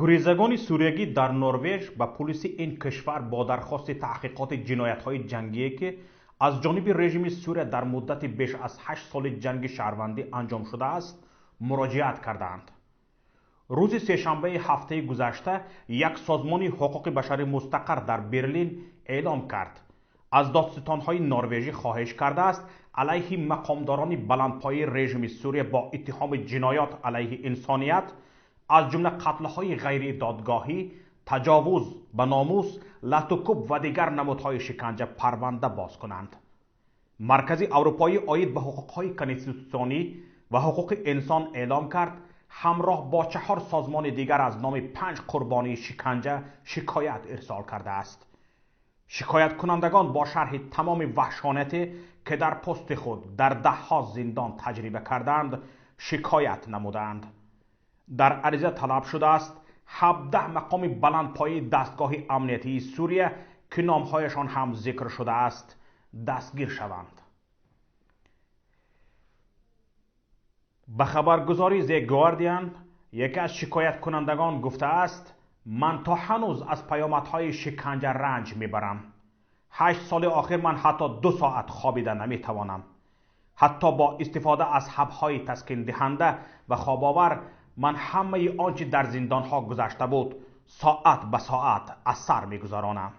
گریزگان سوریگی در نروژ به پلیس این کشور با درخواست تحقیقات جنایت‌های جنگی که از جانب رژیم سوریه در مدت بیش از 8 سال جنگ شهروندی انجام شده است مراجعت کردند. روز سه‌شنبه هفته گذشته یک سازمان حقوق بشری مستقر در برلین اعلام کرد از دادستان‌های نروژی خواهش کرده است علیه مقامداران بلندپایه رژیم سوریه با اتهام جنایات علیه انسانیت از جمله قتل‌های غیر دادگاهی، تجاوز به ناموس، لطوکوب و دیگر نمودهای شکنجه پرونده باز کنند. مرکز اروپایی عاید به حقوق‌های کنستیتوسیونی و حقوق انسان اعلام کرد همراه با 4 سازمان دیگر از نام 5 قربانی شکنجه شکایت ارسال کرده است. شکایت کنندگان با شرح تمام وحشانیتی که در پست خود در ده‌ها زندان تجربه کردند شکایت نمودند. در عریضه طلب شده است 17 مقام بلندپایه دستگاه امنیتی سوریه که نامهایشان هم ذکر شده است دستگیر شوند. به خبرگزاری The Guardian یکی از شکایت کنندگان گفته است من تا هنوز از پیامدهای شکنجه رنج میبرم. 8 سال آخر من حتی 2 ساعت خوابیده نمیتوانم. حتی با استفاده از حب‌های تسکین دهنده و خواب‌آور من همه آنچه در زندان‌ها گذشته بود ساعت به ساعت از سر می‌گذرانم.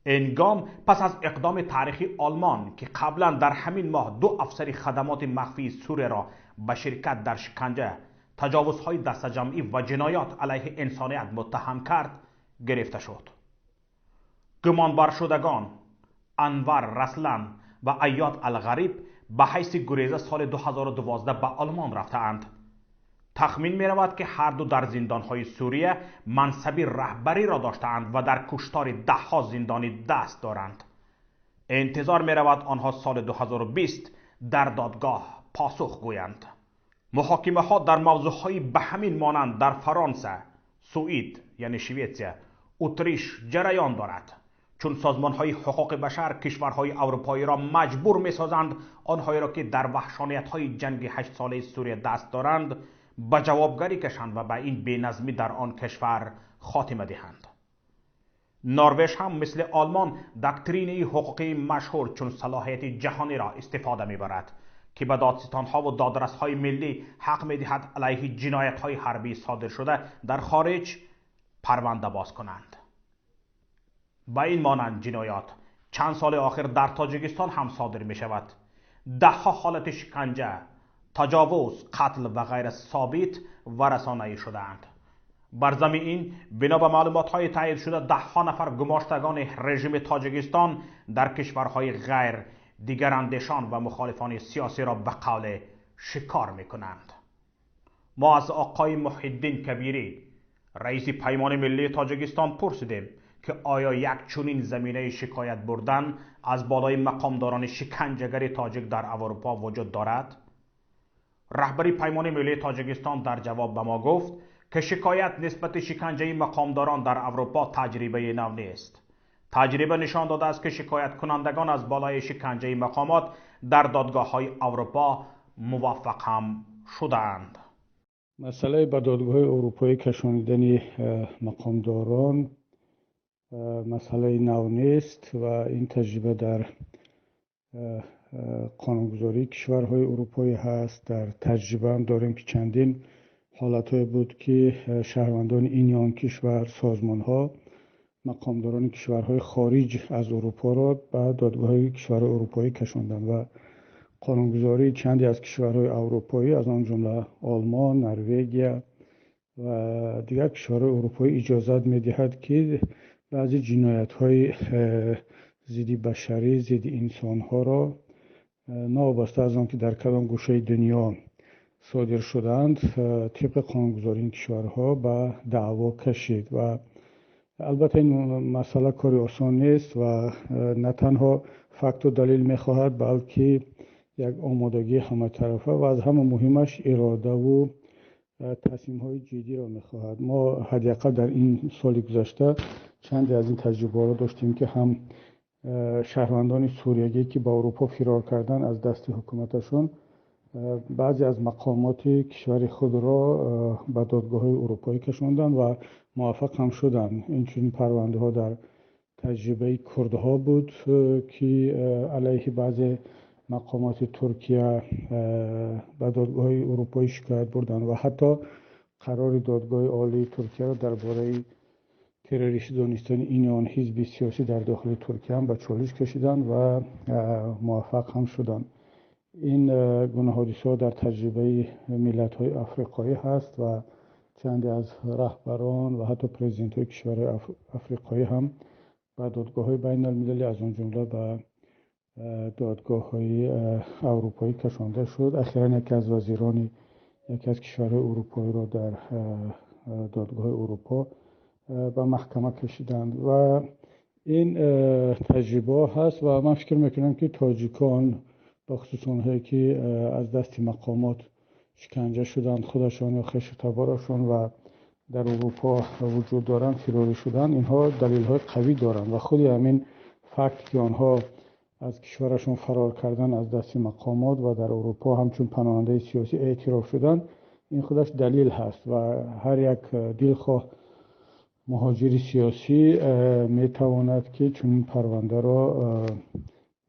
این گام پس از اقدام تاریخی آلمان که قبلا در همین ماه 2 افسر خدمات مخفی سوریه را به شرکت در شکنجه، تجاوزهای دسته‌جمعی و جنایات علیه انسانیت متهم کرد گرفته شد. گمانبر شدگان انور رسلان و ایاد الغریب به حیث گریزه سال 2012 به آلمان رفته‌اند. تخمین می رود که هر دو در زندان‌های سوریه منصبی رهبری را داشتند و در کشتار 10 زندانی دست دارند. انتظار می رود آنها سال 2020 در دادگاه پاسخ گویند. محاکمه ها در موضوعهای به همین مانند در فرانسه، سوئد یعنی شویتزیا، اتریش جریان دارد. چون سازمان‌های حقوق بشر کشورهای اروپایی را مجبور می‌سازند آنهایی را که در وحشانیت‌های جنگ 8 ساله سوریه دست دارند به جوابگری کشند و به این بی‌نظمی در آن کشور خاتمه دهند. نروژ هم مثل آلمان دکترین حقوقی مشهور چون صلاحیت جهانی را استفاده می‌برد که به دادستان‌ها و دادرس‌های ملی حق می‌دهد علیه جنایت‌های حربی صادر شده در خارج پرونده باز کنند. با این مانند جنایات چند سال آخر در تاجیکستان هم صادر می شود. 10 حالت شکنجه، تجاوز، قتل و غیره ثابت و رسانه‌ای شده‌اند. بر ضمن این بنا به معلومات‌های تایید شده 10 نفر گماشتگان رژیم تاجیکستان در کشورهای غیر دیگر اندیشان و مخالفان سیاسی را به قول شکار می کنند. ما از آقای محی الدین کبیری رئیس پیمان ملی تاجیکستان پرسیدیم که آیا یک چنین زمینه شکایت بردن از بالای مقامداران شکنجهگر تاجیک در اروپا وجود دارد؟ رهبری پیمان ملی تاجیکستان در جواب به ما گفت که شکایت نسبت شکنجه مقامداران در اروپا تجربه نو نیست. تجربه نشان داده است که شکایت کنندگان از بالای شکنجه مقامات در دادگاه‌های اروپا موفق هم شدند. مسئله به دادگاه اروپایی کشانیدن مقامداران مسئله نو نیست و این تجربه در قانونگذاری کشورهای اروپایی هست. در تجربه هم داریم که چندین حالتهای بود که شهروندان این یا آن کشور، سازمانها، مقامداران کشورهای خارج از اروپا را به دادگاه کشورهای اروپایی کشاندند و قانونگذاری چندی از کشورهای اروپایی از آن جمله آلمان، نروژ و دیگر کشورهای اروپایی اجازت می‌دهد که بعضی جنایت‌های ضد بشری، ضد انسان‌ها را ناوابسته از آنکه در کدام گوشه دنیا صادر شدند طبق قانونگذاری این کشورها به دعوا کشید و البته این مسئله کاری آسان نیست و نه تنها فکت و دلیل می‌خواهد بلکه یک آمادگی همه طرفه و از همه مهمش اراده و تصمیم‌های جدی را می‌خواهد. ما حداقل در این سال گذشته چند از این تجربه را داشتیم که هم شهروندان سوریگی که با اروپا فرار کردن از دست حکومتشون بعضی از مقامات کشور خود را به دادگاه‌های اروپایی کشاندند و موفق هم شدند. این چنین پرونده‌ها در تجربه کردها بود که علیه بعضی مقامات ترکیه به دادگاه‌های اروپایی شکایت بردند و حتی قرار دادگاه عالی ترکیه را درباره تروریستی دانستن این آن حزب سیاسی در داخل ترکیه هم به چالش کشیدند و موفق هم شدند. این گونه حادثه در تجربه ملت‌های آفریقایی هست و چند از رهبران و حتی پرزیدنت‌های کشورهای آفریقایی هم به دادگاه‌های بین المللی از آن جمله به دادگاه‌های اروپایی کشانده شد. اخیراً یکی از وزیران یکی از کشورهای اروپایی را در دادگاه اروپا به محکمه کشیدند و این تجربه هست و من فکر میکنم که تاجیکان به خصوص اونهایی که از دست مقامات شکنجه شدند، خودشان یا خش تبارشون و در اروپا وجود دارند، فراری شدند، اینها دلیل های قوی دارند و خود همین فکت که آنها از کشورشون فرار کردن از دست مقامات و در اروپا همچون پناهنده سیاسی اعتراف شدن، این خودش دلیل هست و هر یک دلخواه مهاجر سیاسی میتواند که چنین پرونده را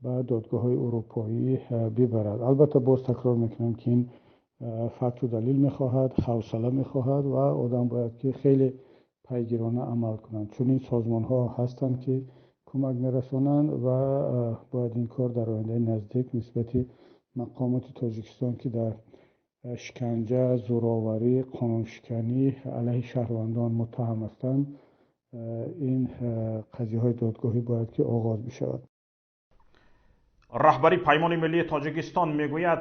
به دادگاه‌های اروپایی ببرد. البته باز تکرار میکنم که این فکت و دلیل میخواهد، حوصله میخواهد و آدم باید که خیلی پیگیرانه عمل کنند، چون این سازمان ها هستند که کمک میرسانند و باید این کار در آینده نزدیک نسبت مقامات تاجیکستان که در شکنجه، زورآوری، قانونشکنی علیه شهروندان متهم هستند، این قضیه های دادگاهی باید که آغاز بشود. رهبری پیمان ملی تاجیکستان میگوید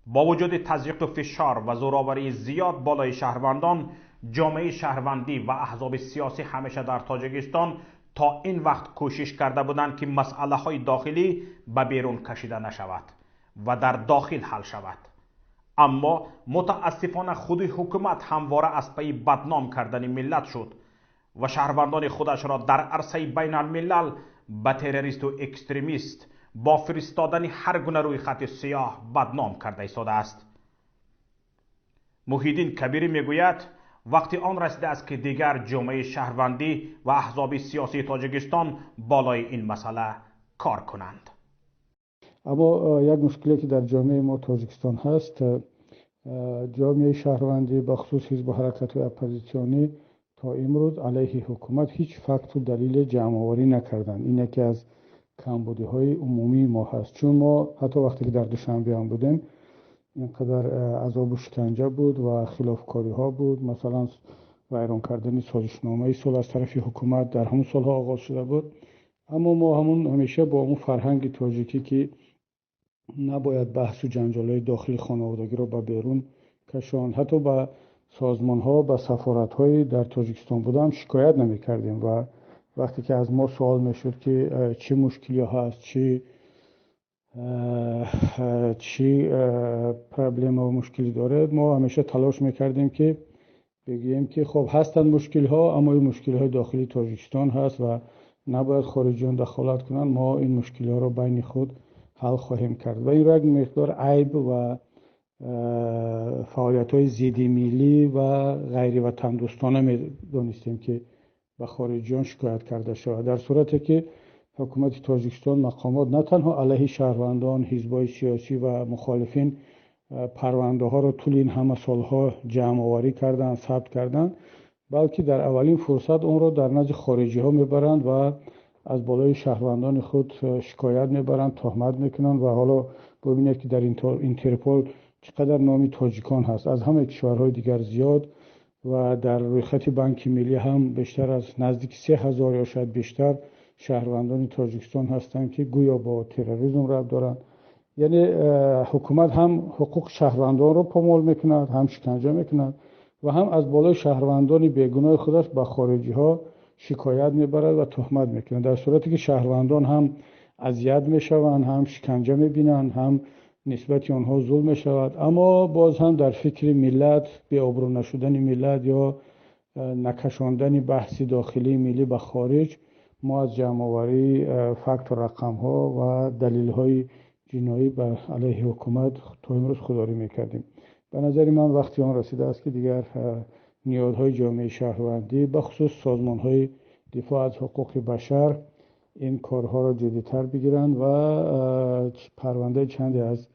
با وجود تضییق و فشار و زورآوری زیاد بالای شهروندان، جامعه شهروندی و احزاب سیاسی همیشه در تاجیکستان تا این وقت کوشش کرده بودند که مسئله های داخلی به بیرون کشیده نشود و در داخل حل شود. اما متاسفانه خود حکومت همواره از پی بدنام کردن ملت شد و شهروندان خودش را در عرصه بین الملل به تروریست و اکستریمیست با فرستادن هر گونه روی خط سیاه بدنام کرده ایستاده است. محیدین کبیری میگوید وقتی آن رسیده است که دیگر جامعه شهروندی و احزاب سیاسی تاجیکستان بالای این مسئله کار کنند. اما یک مشکلی که در جامعه ما تاجیکستان هست، جامعه شهروندی به خصوص حزب حرکت اپوزیسیونی تا امروز علیه حکومت هیچ فکت و دلیل جمع‌آوری نکردند. این یکی از کمبودی‌های عمومی ما هست، چون ما حتی وقتی که در دوشنبه هم بودیم اینقدر عذاب و شکنجه بود و خلافکاری ها بود، مثلا ویران کردن سازشنامه صلح از طرف حکومت در همون سالها آغاز شده بود. اما ما همیشه با اون فرهنگ تاجیکی که نباید بحث و جنجال‌های داخلی خانوادگی رو به بیرون کشاند، حتی با سازمان‌ها و سفارت‌های در تاجیکستان بودم شکایت نمی‌کردیم و وقتی که از ما سوال می‌شد که چه مشکلی هست، چی پرابلم و مشکلی داره، ما همیشه تلاش می‌کردیم که بگیم که خب هستن مشکل‌ها، اما این مشکل‌های داخلی تاجیکستان هست و نباید خارجیان دخالت کنن، ما این مشکل‌ها رو بین خود حل خواهیم کرد. و این را یک مقدار عیب و فعالیت‌های ضد ملی و غیر وطن دوستانه می‌دانستیم که به خارجیان شکایت کرده شود، در صورتی که حکومت تاجیکستان مقامات نه تنها علیه شهروندان، حزب‌های سیاسی و مخالفین پرونده ها را طول این همه سالها جمع آوری کردند، ثبت کردند، بلکه در اولین فرصت اون را در نزد خارجی ها میبرند و از بالای شهروندان خود شکایت میبرند، تهمت میکنند و حالا ببینید که در اینترپول چقدر نامی تاجیکان هست، از همه کشورهای دیگر زیاد و در روی خط بانک ملی هم بیشتر از نزدیک 3000 یا شاید بیشتر شهروندان تاجیکستان هستند که گویا با تروریسم ربط دارند. یعنی حکومت هم حقوق شهروندان رو پامال میکند، هم شکنجه میکند و هم از بالای شهروندان بیگناه خودش به خارجی ها شکایت میبرد و تهمت میکند، در صورتی که شهروندان هم اذیت میشوند، هم شکنجه میبینند، هم نسبت آنها ظلم میشود. اما باز هم در فکر ملت، بی آبرو نشدن ملت یا نکشاندن بحث داخلی ملی به خارج، ما از جمع‌آوری فکت و رقم ها و دلیل های جنایی بر علیه حکومت تا امروز خودداری میکردیم. به نظر من وقتی آن رسیده است که دیگر نیازهای جامعه شهروندی به خصوص سازمان‌های دفاع از حقوق بشر این کارها را جدی‌تر بگیرند و پرونده چندی از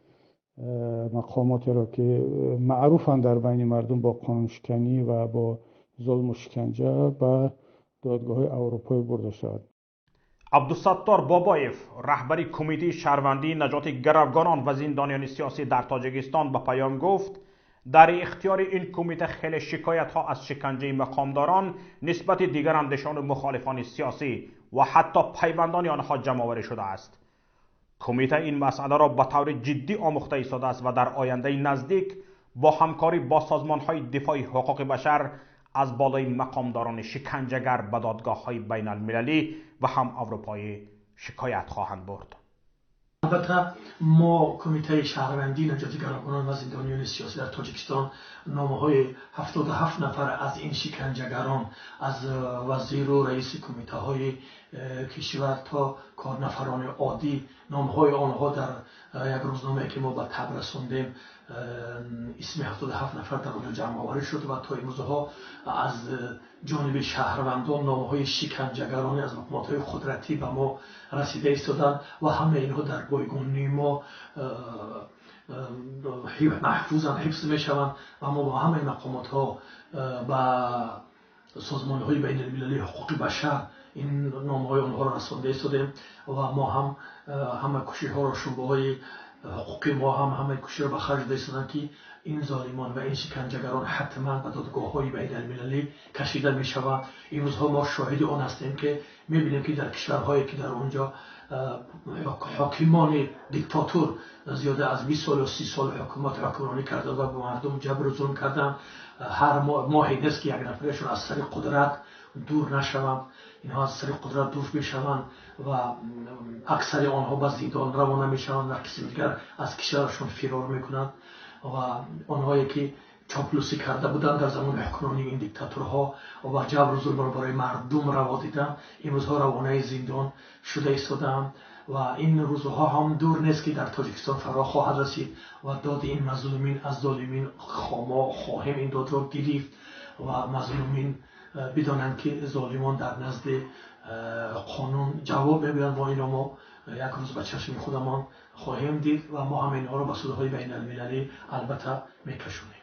مقامات را که معروفند در بین مردم با قانون شکنی و با ظلم و شکنجه به دادگاه اروپایی برده شود. عبدالستار بابایف رهبری کمیته شهروندی نجات گروگانان و زندانیان سیاسی در تاجیکستان به پیام گفت در اختیار این کمیته خیلی شکایت ها از شکنجه مقامداران نسبت دیگر اندیشان و مخالفان سیاسی و حتی پیوندان آنها جمع آوری شده است. کمیته این مسئله را به طور جدی آموخته ایستاده است و در آینده نزدیک با همکاری با سازمان‌های دفاع حقوق بشر از بالای مقامداران شکنجهگر به دادگاه‌های بین المللی و هم اروپایی شکایت خواهند برد. البته ما کمیته شهروندی نجات گروگانان و زندانیان سیاسی در تاجیکستان نامه‌های 77 نفر از این شکنجهگران از وزیر و رئیس کمیته های کشور تا کارنفران عادی نامه‌های آنها در یک روزنامه که ما به تب رساندیم اسم 77 نفر در آنجا جمع آوری شد و تا امروزها از جانب شهروندان نامه‌های شکنجهگرانی از مقامات قدرتی به ما رسیده ایستادند و همه اینها در بایگانی ما محفوظاً حفظ میشوند و ما با همه مقامات ها و سازمان های بین المللی حقوق بشر این نامه های آنها را رسانده ایستادیم و ما هم همه کوشش ها را شعبه های حقوقی ما هم همه کوشش را به خرج داده ایستادند که این ظالمان و این شکنجهگران حتما به دادگاه های بین المللی کشیده می شوند. این روزها ما شاهد آن هستیم که می بینیم که در کشورهایی که در اونجا حاکمان دیکتاتور زیاده از 20 سال و 30 سال حکومرانی کرده و به مردم جبر و ظلم کردن، هر ماهی نیست که یک نفرشون از سر قدرت دور نشوند. اینها از سر قدرت دور میشوند و اکثر آنها به زندان روانه میشوند و قسم دیگر از کشورشون فرار میکنند و آنهایی که چاپلوسی کرده بودند در زمان حکمرانی این دیکتاتورها و جبر و ظلم را برای مردم روا دیدند، این روزها روانه زندان شده ایستادند و این روزها هم دور نیست که در تاجیکستان فرا خواهد رسید و داد این مظلومین از ظالمین ما خواهیم این داد را گرفت و مظلومین بدانند که ظالمان در نزد قانون جواب می‌دهند و اینا ما یک روز به چشم خودمان خواهیم دید و ما هم اینها را به سودهای بین المللی البته میکشونیم.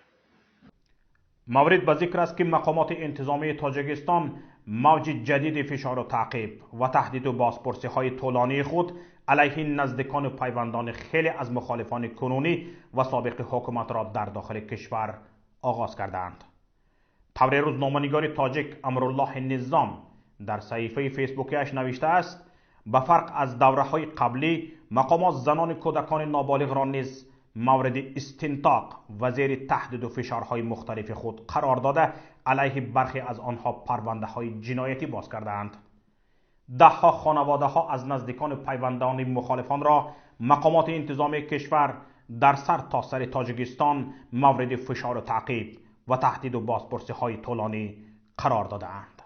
مورد به ذکر است که مقامات انتظامی تاجیکستان موج جدید فشار و تعقیب و تهدید و بازپرسی های طولانی خود علیه نزدیکان و پیوندان خیلی از مخالفان کنونی و سابق حکومت را در داخل کشور آغاز کردند. طور روزنامه‌نگار تاجیک امرالله نظام در صحیفه فیسبوکیش نوشته است به فرق از دوره‌های قبلی مقامات زنان کودکان نابالغ را نیز مورد استنطاق و زیر تهدید و فشارهای مختلف خود قرار داده علیه برخی از آنها پرونده‌های جنایتی باز کردند. ده‌ها خانواده‌ها از نزدیکان پیوندان مخالفان را مقامات انتظامی کشور در سر تا سر تاجیکستان مورد فشار و تعقیب و تهدید و بازپرسی‌های طولانی قرار داده‌اند.